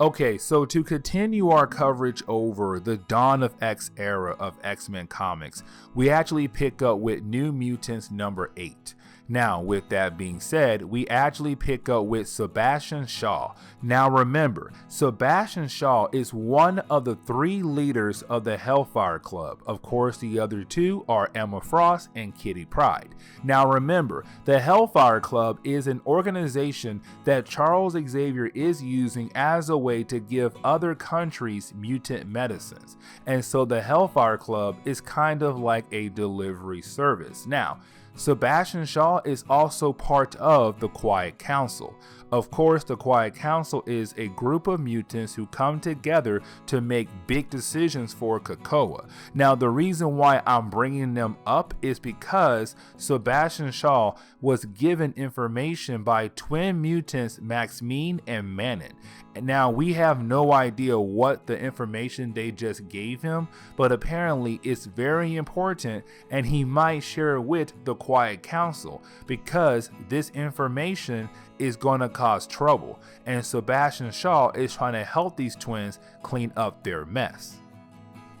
Okay, so to continue our coverage over the Dawn of X era of X-Men comics, we actually pick up with New Mutants number 8. Now, with that being said, we actually pick up with Sebastian Shaw. Now remember, Sebastian Shaw is one of the 3 leaders of the Hellfire Club. Of course, the other 2 are Emma Frost and Kitty Pryde. Now remember, the Hellfire Club is an organization that Charles Xavier is using as a way to give other countries mutant medicines. And so the Hellfire Club is kind of like a delivery service. Now, Sebastian Shaw is also part of the Quiet Council. Of course, the Quiet Council is a group of mutants who come together to make big decisions for COPPA. Now, the reason why I'm bringing them up is because Sebastian Shaw was given information by twin mutants Maxine and Manon. Now, we have no idea what the information they just gave him, but apparently it's very important and he might share it with the Quiet Council because this information is going to cause trouble, and Sebastian Shaw is trying to help these twins clean up their mess.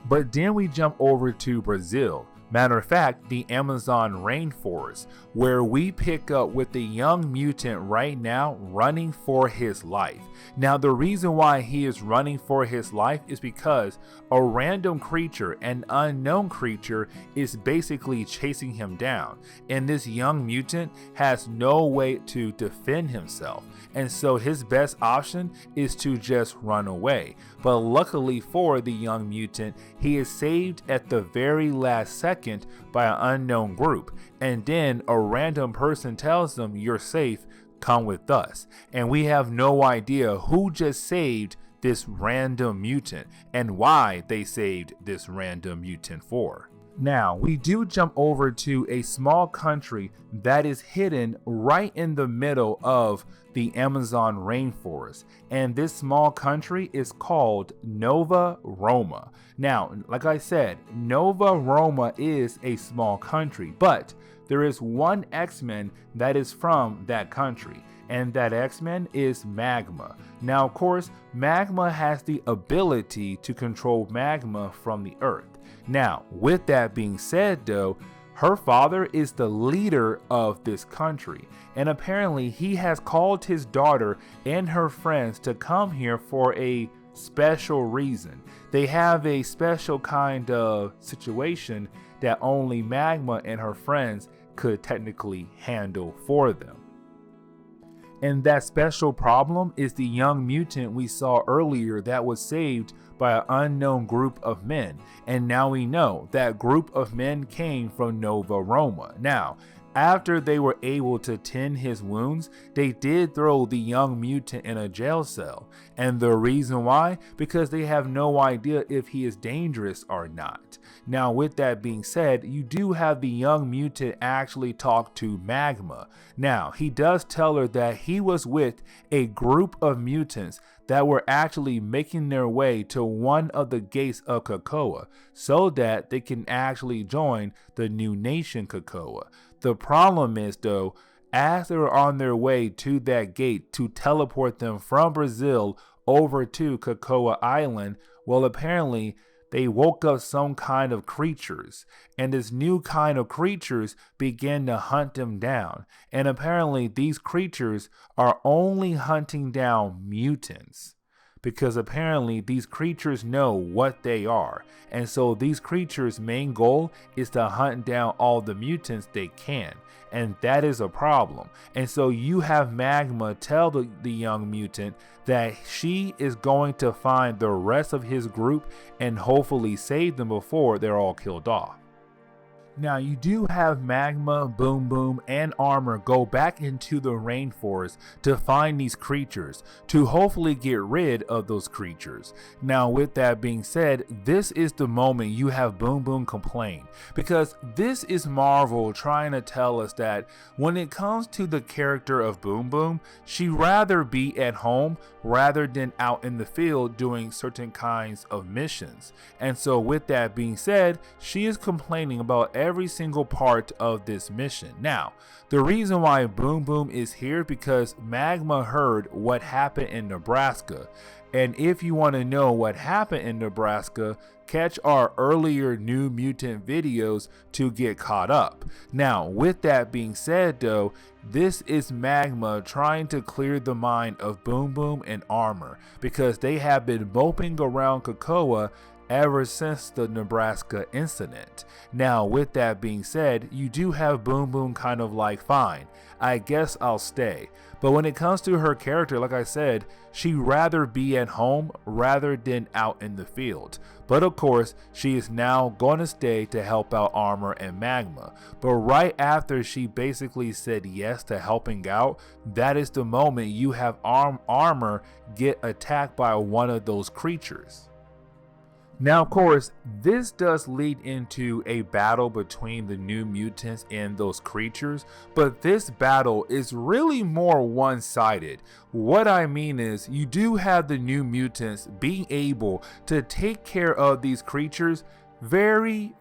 But then we jump over to Brazil. Matter of fact, the Amazon rainforest, where we pick up with the young mutant right now running for his life. Now, the reason why he is running for his life is because a random creature, an unknown creature, is basically chasing him down. And this young mutant has no way to defend himself. And so his best option is to just run away. But luckily for the young mutant, he is saved at the very last second by an unknown group. And then a random person tells them, "You're safe, come with us." And we have no idea who just saved this random mutant and why they saved this random mutant for. Now, we do jump over to a small country that is hidden right in the middle of the Amazon rainforest. And this small country is called Nova Roma. Now, like I said, Nova Roma is a small country, but there is one X-Men that is from that country. And that X-Men is Magma. Now, of course, Magma has the ability to control magma from the earth. Now, with that being said though, her father is the leader of this country, and apparently he has called his daughter and her friends to come here for a special reason. They have a special kind of situation that only Magma and her friends could technically handle for them. And that special problem is the young mutant we saw earlier that was saved by an unknown group of men. And now we know that group of men came from Nova Roma. Now, after they were able to tend his wounds, they did throw the young mutant in a jail cell. And the reason why? Because they have no idea if he is dangerous or not. Now, with that being said, you do have the young mutant actually talk to Magma. Now, he does tell her that he was with a group of mutants that were actually making their way to one of the gates of COPPA so that they can actually join the new nation COPPA. The problem is though, as they were on their way to that gate to teleport them from Brazil over to COPPA Island, well, apparently they woke up some kind of creatures, and this new kind of creatures began to hunt them down. And apparently these creatures are only hunting down mutants, because apparently these creatures know what they are. And so these creatures' main goal is to hunt down all the mutants they can. And that is a problem. And so you have Magma tell the young mutant that she is going to find the rest of his group and hopefully save them before they're all killed off. Now, you do have Magma, Boom Boom, and Armor go back into the rainforest to find these creatures, to hopefully get rid of those creatures. Now, with that being said, this is the moment you have Boom Boom complain, because this is Marvel trying to tell us that when it comes to the character of Boom Boom, she'd rather be at home rather than out in the field doing certain kinds of missions. And so with that being said, she is complaining about every single part of this mission. Now, the reason why Boom Boom is here because Magma heard what happened in Nebraska. And if you want to know what happened in Nebraska, catch our earlier New Mutant videos to get caught up. Now, with that being said though, this is Magma trying to clear the mind of Boom Boom and Armor, because they have been moping around COPPA ever since the Nebraska incident. Now, with that being said, you do have Boom Boom kind of like, fine, I guess I'll stay. But when it comes to her character, like I said, she'd rather be at home rather than out in the field. But of course, she is now going to stay to help out Armor and Magma. But right after she basically said yes to helping out, that is the moment you have Armor get attacked by one of those creatures. Now, of course, this does lead into a battle between the New Mutants and those creatures, but this battle is really more one-sided. What I mean is, you do have the New Mutants being able to take care of these creatures very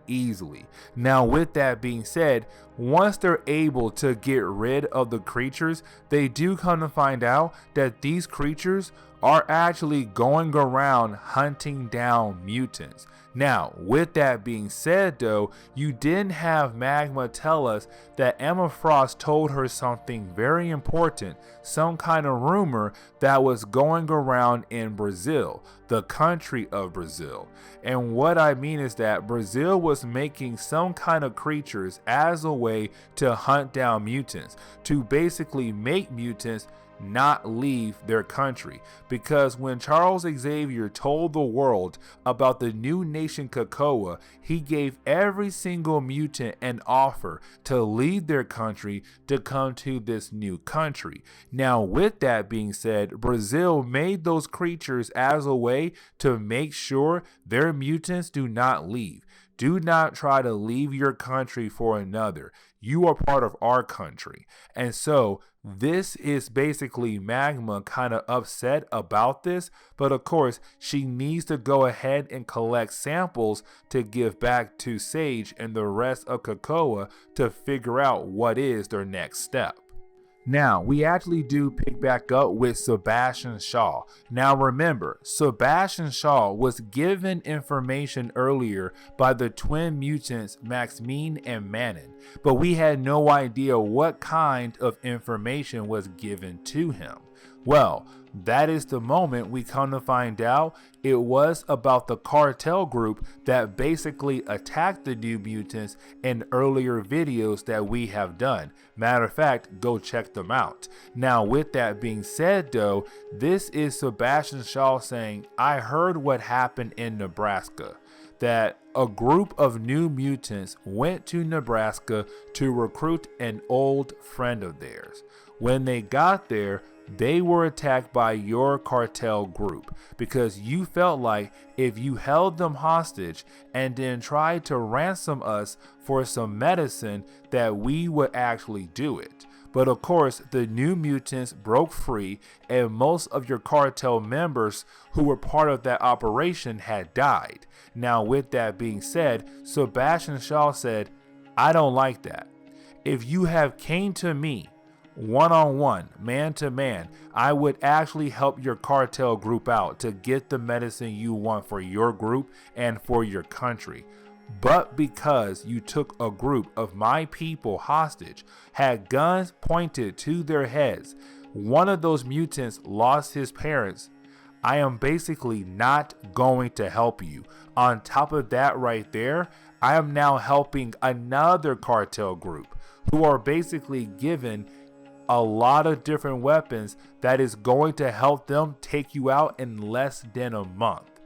easily. Now, with that being said, once they're able to get rid of the creatures, they do come to find out that these creatures are actually going around hunting down mutants. Now, with that being said though, you didn't have Magma tell us that Emma Frost told her something very important, some kind of rumor that was going around in Brazil, the country of Brazil. And what I mean is that Brazil was making some kind of creatures as a way to hunt down mutants, to basically make mutants not leave their country. Because when Charles Xavier told the world about the new nation COPPA, he gave every single mutant an offer to leave their country to come to this new country. Now, with that being said, Brazil made those creatures as a way to make sure their mutants do not leave. Do not try to leave your country for another. You are part of our country. And so this is basically Magma kind of upset about this, but of course she needs to go ahead and collect samples to give back to Sage and the rest of COPPA to figure out what is their next step. Now, we actually do pick back up with Sebastian Shaw. Now remember, Sebastian Shaw was given information earlier by the twin mutants Maxine and Manon, but we had no idea what kind of information was given to him. Well, that is the moment we come to find out it was about the cartel group that basically attacked the New Mutants in earlier videos that we have done. Matter of fact, go check them out. Now, with that being said though, this is Sebastian Shaw saying, I heard what happened in Nebraska, that a group of New Mutants went to Nebraska to recruit an old friend of theirs. When they got there, they were attacked by your cartel group because you felt like if you held them hostage and then tried to ransom us for some medicine that we would actually do it. But of course, the New Mutants broke free and most of your cartel members who were part of that operation had died. Now, with that being said, Sebastian Shaw said, I don't like that. If you have came to me one-on-one, man-to-man, I would actually help your cartel group out to get the medicine you want for your group and for your country. But because you took a group of my people hostage, had guns pointed to their heads, one of those mutants lost his parents, I am basically not going to help you. On top of that right there, I am now helping another cartel group who are basically given a lot of different weapons that is going to help them take you out in less than a month.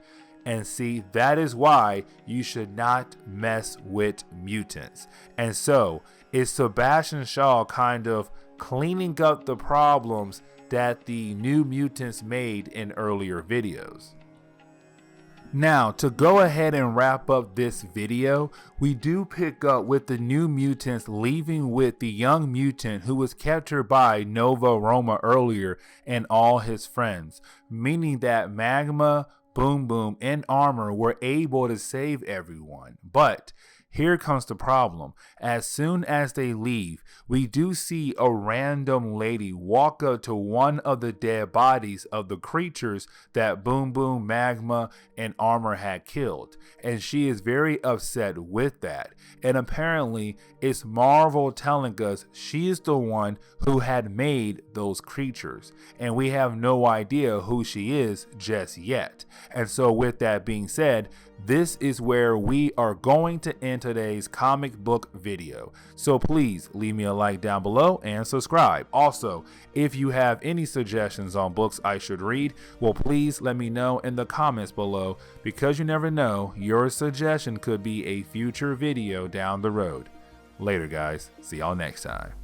And see, that is why you should not mess with mutants. And so is Sebastian Shaw kind of cleaning up the problems that the New Mutants made in earlier videos. Now, to go ahead and wrap up this video, we do pick up with the New Mutants leaving with the young mutant who was captured by Nova Roma earlier and all his friends, meaning that Magma, Boom Boom, and Armor were able to save everyone. But here comes the problem. As soon as they leave, we do see a random lady walk up to one of the dead bodies of the creatures that Boom Boom, Magma, and Armor had killed, and she is very upset with that. And apparently it's Marvel telling us she is the one who had made those creatures, and we have no idea who she is just yet. And so with that being said, this is where we are going to end today's comic book video. So please leave me a like down below and subscribe. Also, if you have any suggestions on books I should read, well, please let me know in the comments below, because you never know, your suggestion could be a future video down the road. Later guys, see y'all next time.